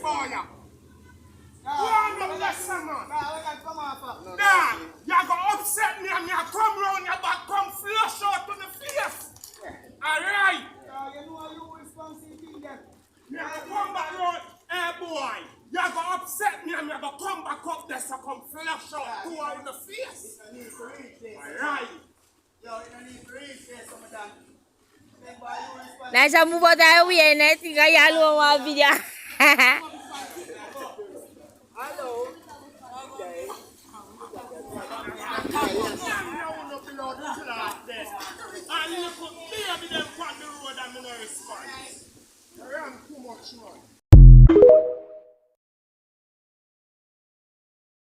boy. One of lesson, man. Nah, you go upset me and you come round your back, come flush out to the face. Alright. You know you responsibility then. You come back round, hey boy. You go upset me and you go come back up there so come flush out to her in the face. Alright. Yo, you don't need to reach there some of that. Nice move out of the way, and I think I alone want video.